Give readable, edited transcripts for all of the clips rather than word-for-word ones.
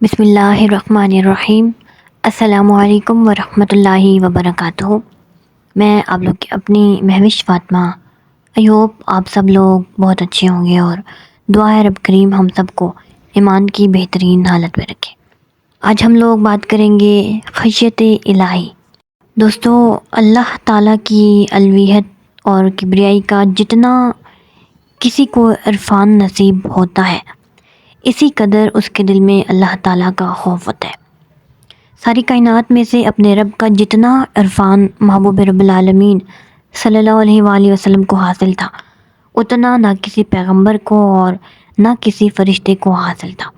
بسم اللہ الرحمن الرحیم۔ السلام علیکم ورحمۃ اللہ وبرکاتہ۔ میں آپ لوگ کی اپنی مہوش فاطمہ۔ آئی ہوپ آپ سب لوگ بہت اچھے ہوں گے اور دعا ہے رب کریم ہم سب کو ایمان کی بہترین حالت میں رکھے۔ آج ہم لوگ بات کریں گے خشیت الہی۔ دوستو، اللہ تعالیٰ کی الوہیت اور کبریائی کا جتنا کسی کو عرفان نصیب ہوتا ہے، اسی قدر اس کے دل میں اللہ تعالیٰ کا خوف ہوتا ہے۔ ساری کائنات میں سے اپنے رب کا جتنا عرفان محبوب رب العالمین صلی اللہ علیہ وآلہ وسلم کو حاصل تھا، اتنا نہ کسی پیغمبر کو اور نہ کسی فرشتے کو حاصل تھا۔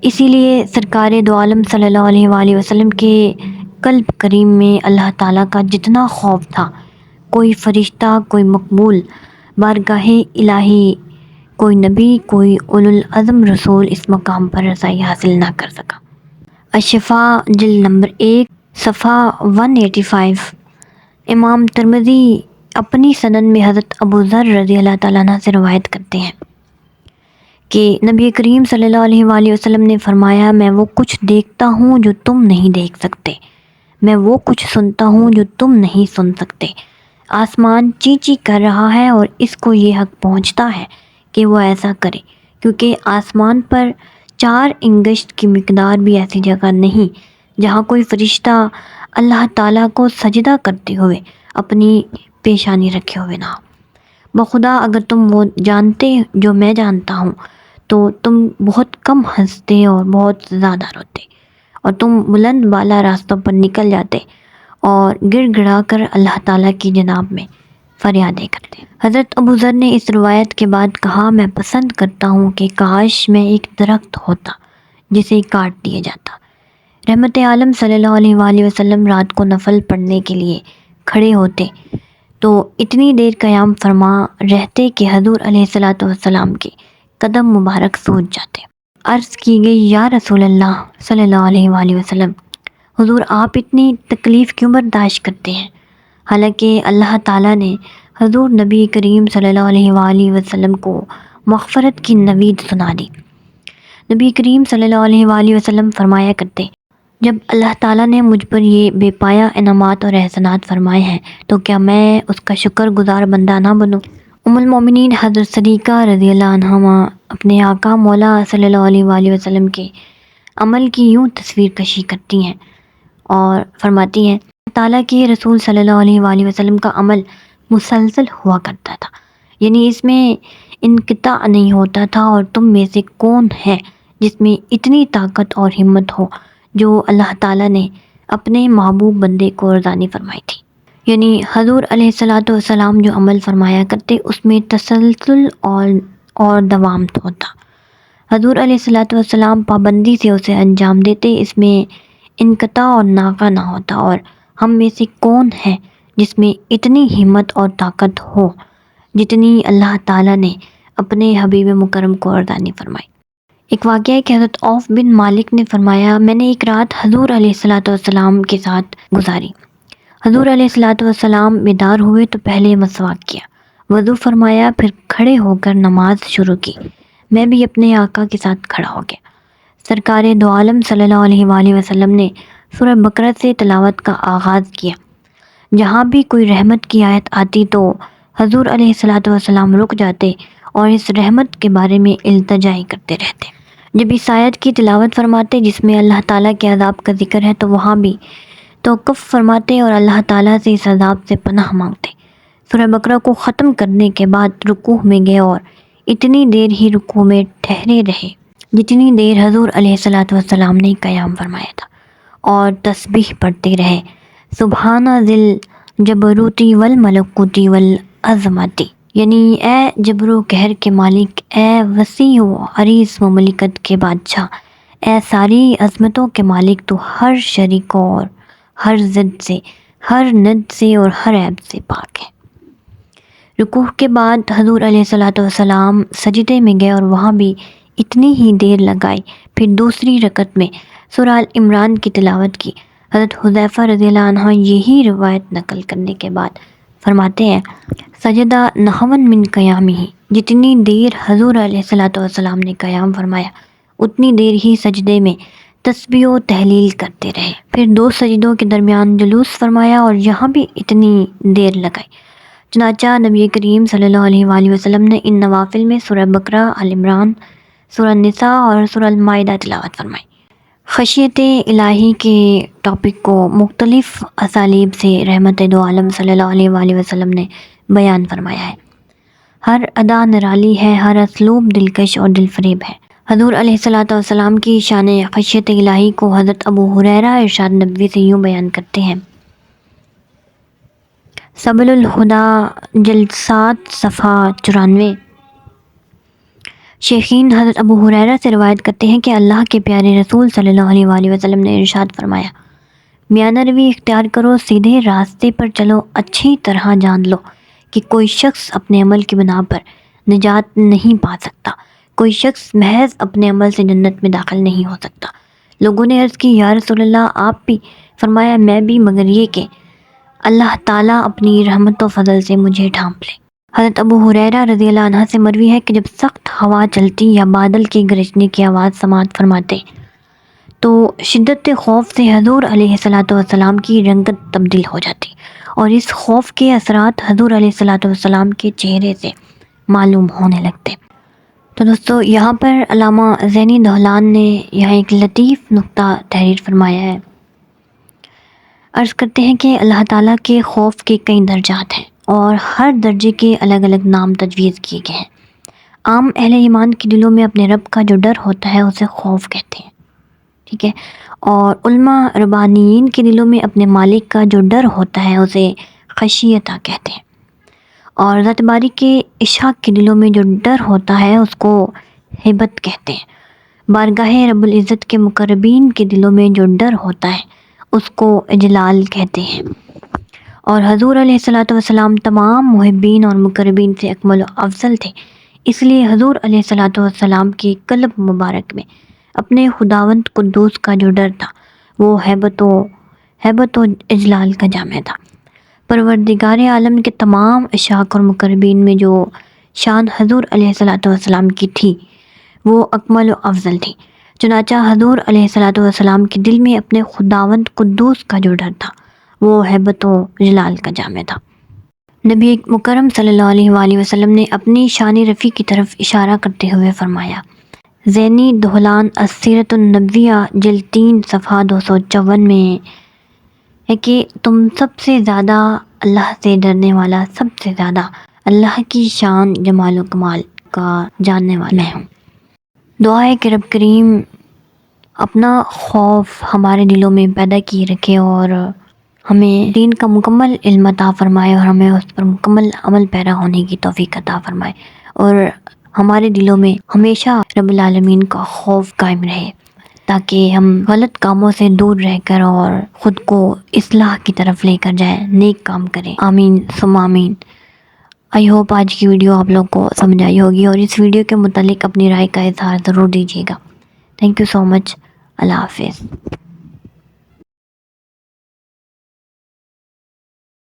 اسی لیے سرکار دو عالم صلی اللہ علیہ وآلہ وسلم کے قلب کریم میں اللہ تعالیٰ کا جتنا خوف تھا، کوئی فرشتہ، کوئی مقبول بارگاہ الہی، کوئی نبی، کوئی اولو العزم رسول اس مقام پر رسائی حاصل نہ کر سکا۔ الشفاء جلد نمبر 1 صفحہ 185۔ امام ترمذی اپنی سنن میں حضرت ابو ذر رضی اللہ تعالیٰ عنہ سے روایت کرتے ہیں کہ نبی کریم صلی اللہ علیہ وآلہ وسلم نے فرمایا، میں وہ کچھ دیکھتا ہوں جو تم نہیں دیکھ سکتے، میں وہ کچھ سنتا ہوں جو تم نہیں سن سکتے۔ آسمان چی چی کر رہا ہے اور اس کو یہ حق پہنچتا ہے کہ وہ ایسا کرے، کیونکہ آسمان پر 4 انگشت کی مقدار بھی ایسی جگہ نہیں جہاں کوئی فرشتہ اللہ تعالیٰ کو سجدہ کرتے ہوئے اپنی پیشانی رکھے ہوئے نہ ہو۔ بخدا اگر تم وہ جانتے جو میں جانتا ہوں تو تم بہت کم ہنستے اور بہت زیادہ روتے، اور تم بلند بالا راستوں پر نکل جاتے اور گڑ گڑا کر اللہ تعالیٰ کی جناب میں فریادیں کرتے۔ حضرت ابو ذر نے اس روایت کے بعد کہا، میں پسند کرتا ہوں کہ کاش میں ایک درخت ہوتا جسے کاٹ دیا جاتا۔ رحمت عالم صلی اللہ علیہ وآلہ وسلم رات کو نفل پڑھنے کے لیے کھڑے ہوتے تو اتنی دیر قیام فرما رہتے کہ حضور علیہ الصلوۃ والسلام کے قدم مبارک سوج جاتے۔ عرض کی گئی، یا رسول اللہ صلی اللہ علیہ وآلہ وسلم، حضور آپ اتنی تکلیف کیوں برداشت کرتے ہیں؟ حالانکہ اللہ تعالیٰ نے حضور نبی کریم صلی اللہ علیہ وآلہ وسلم کو مغفرت کی نوید سنا دی۔ نبی کریم صلی اللہ علیہ وآلہ وسلم فرمایا کرتے، جب اللہ تعالیٰ نے مجھ پر یہ بے پایا انعامات اور احسانات فرمائے ہیں تو کیا میں اس کا شکر گزار بندہ نہ بنوں؟ ام المومنین حضرت صدیقہ رضی اللہ عنہا اپنے آقا مولا صلی اللہ علیہ وآلہ وسلم کے عمل کی یوں تصویر کشی کرتی ہیں اور فرماتی ہیں، تعالیٰ کے رسول صلی اللہ علیہ وآلہ وسلم کا عمل مسلسل ہوا کرتا تھا، یعنی اس میں انقطاع نہیں ہوتا تھا، اور تم میں سے کون ہے جس میں اتنی طاقت اور ہمت ہو جو اللہ تعالیٰ نے اپنے محبوب بندے کو ارزانی فرمائی تھی۔ یعنی حضور علیہ الصلوۃ والسلام جو عمل فرمایا کرتے اس میں تسلسل اور دوام ہوتا۔ حضور علیہ الصلوۃ والسلام پابندی سے اسے انجام دیتے، اس میں انقطاع اور ناغہ نہ ہوتا، اور ہم میں سے کون ہے جس میں اتنی ہمت اور طاقت ہو جتنی اللہ تعالیٰ نے اپنے حبیب مکرم کو ارزانی فرمائی۔ ایک واقعہ ہے کہ حضرت عوف بن مالک نے فرمایا، میں نے ایک رات حضور علیہ الصلوۃ والسلام کے ساتھ گزاری۔ حضور علیہ الصلوۃ والسلام بیدار ہوئے تو پہلے مسواک کیا، وضو فرمایا، پھر کھڑے ہو کر نماز شروع کی۔ میں بھی اپنے آقا کے ساتھ کھڑا ہو گیا۔ سرکار دو عالم صلی اللہ علیہ وآلہ وسلم نے سورہ بقرہ سے تلاوت کا آغاز کیا۔ جہاں بھی کوئی رحمت کی آیت آتی تو حضور علیہ الصلوۃ والسلام رک جاتے اور اس رحمت کے بارے میں التجائی کرتے رہتے۔ جب اس آیت کی تلاوت فرماتے جس میں اللہ تعالیٰ کے عذاب کا ذکر ہے تو وہاں بھی توقف فرماتے اور اللہ تعالیٰ سے اس عذاب سے پناہ مانگتے۔ سورہ بقرہ کو ختم کرنے کے بعد رکوع میں گئے اور اتنی دیر ہی رکوع میں ٹھہرے رہے جتنی دیر حضور علیہ الصلوۃ والسلام نے قیام فرمایا تھا، اور تسبیح پڑھتے رہے، سبحان ذی الجبروتی والملکوتی والعظمتی، یعنی اے جبر و قہر کے مالک، اے وسیع و عریض مملکت کے بادشاہ، اے ساری عظمتوں کے مالک، تو ہر شریک اور ہر ضد سے، ہر ند سے اور ہر عیب سے پاک ہے۔ رکوع کے بعد حضور علیہ الصلوۃ والسلام سجدے میں گئے اور وہاں بھی اتنی ہی دیر لگائی، پھر دوسری رکعت میں سورہ آل عمران کی تلاوت کی۔ حضرت حذیفہ رضی اللہ عنہ یہی روایت نقل کرنے کے بعد فرماتے ہیں، سجدہ نحون من قیامہ، جتنی دیر حضور علیہ الصلوۃ والسلام نے قیام فرمایا اتنی دیر ہی سجدے میں تسبیح و تحلیل کرتے رہے، پھر 2 سجدوں کے درمیان جلوس فرمایا اور یہاں بھی اتنی دیر لگائی۔ چنانچہ نبی کریم صلی اللہ علیہ وآلہ وسلم نے ان نوافل میں سورہ بقرہ، آل عمران، سورہ نساء اور سورہ المائدہ تلاوت فرمائی۔ خشیت الہی کے ٹاپک کو مختلف اسالیب سے رحمت دو عالم صلی اللہ علیہ وآلہ وسلم نے بیان فرمایا ہے۔ ہر ادا نرالی ہے، ہر اسلوب دلکش اور دل فریب ہے۔ حضور علیہ الصلوۃ والسلام کی شان خشیت الہی کو حضرت ابو ہریرہ ارشاد نبوی سے یوں بیان کرتے ہیں: سبل الہدی جلسات صفحہ 94۔ شیخین حضرت ابو ہریرہ سے روایت کرتے ہیں کہ اللہ کے پیارے رسول صلی اللہ علیہ وآلہ وسلم نے ارشاد فرمایا: میانہ روی اختیار کرو، سیدھے راستے پر چلو، اچھی طرح جان لو کہ کوئی شخص اپنے عمل کی بنا پر نجات نہیں پا سکتا، کوئی شخص محض اپنے عمل سے جنت میں داخل نہیں ہو سکتا۔ لوگوں نے عرض کی: یا رسول اللہ آپ بھی؟ فرمایا: میں بھی، مگر یہ کہ اللہ تعالیٰ اپنی رحمت و فضل سے مجھے ڈھانپ لے۔ حضرت ابو ہریرہ رضی اللہ عنہ سے مروی ہے کہ جب سخت ہوا چلتی یا بادل کے گرجنے کی آواز سماعت فرماتے تو شدت خوف سے حضور علیہ الصلوۃ والسلام کی رنگت تبدیل ہو جاتی اور اس خوف کے اثرات حضور علیہ الصلوۃ والسلام کے چہرے سے معلوم ہونے لگتے۔ تو دوستو یہاں پر علامہ زینی دہلان نے یہاں ایک لطیف نقطہ تحریر فرمایا ہے۔ عرض کرتے ہیں کہ اللہ تعالیٰ کے خوف کے کئی درجات ہیں اور ہر درجے کے الگ الگ نام تجویز کیے گئے ہیں۔ عام اہل ایمان کے دلوں میں اپنے رب کا جو ڈر ہوتا ہے اسے خوف کہتے ہیں، ٹھیک ہے، اور علماء ربانیین کے دلوں میں اپنے مالک کا جو ڈر ہوتا ہے اسے خشیتہ کہتے ہیں، اور ذات باری کے عشاق کے دلوں میں جو ڈر ہوتا ہے اس کو ہیبت کہتے ہیں۔ بارگاہ رب العزت کے مقربین کے دلوں میں جو ڈر ہوتا ہے اس کو اجلال کہتے ہیں، اور حضور علیہ الصلوۃ والسلام تمام محبین اور مقربین سے اکمل و افضل تھے، اس لیے حضور علیہ الصلوۃ والسلام کے قلب مبارک میں اپنے خداوند قدوس کا جو ڈر تھا وہ ہیبت و اجلال کا جامع تھا۔ پروردگار عالم کے تمام عشاق اور مقربین میں جو شان حضور علیہ الصلوۃ والسلام کی تھی وہ اکمل و افضل تھی، چنانچہ حضور علیہ الصلوۃ والسلام کے دل میں اپنے خداوند قدوس کا جو ڈر تھا وہ ہیبت و جلال کا جامع تھا۔ نبی مکرم صلی اللہ علیہ وآلہ وسلم نے اپنی شان رفیع کی طرف اشارہ کرتے ہوئے فرمایا: زینی دہلان السیرۃ النبویہ جلد 3 صفحہ 254 میں ہے کہ تم سب سے زیادہ اللہ سے ڈرنے والا، سب سے زیادہ اللہ کی شان جمال و کمال کا جاننے والا ہوں۔ دعا ہے کہ رب کریم اپنا خوف ہمارے دلوں میں پیدا کیے رکھے اور ہمیں دین کا مکمل علم عطا فرمائے اور ہمیں اس پر مکمل عمل پیرا ہونے کی توفیق عطا فرمائے، اور ہمارے دلوں میں ہمیشہ رب العالمین کا خوف قائم رہے تاکہ ہم غلط کاموں سے دور رہ کر اور خود کو اصلاح کی طرف لے کر جائیں، نیک کام کریں۔ آمین ثم آمین۔ آئی ہوپ آج کی ویڈیو آپ لوگ کو سمجھ آئی ہوگی اور اس ویڈیو کے متعلق اپنی رائے کا اظہار ضرور دیجیے گا۔ تھینک یو سو مچ۔ اللہ حافظ۔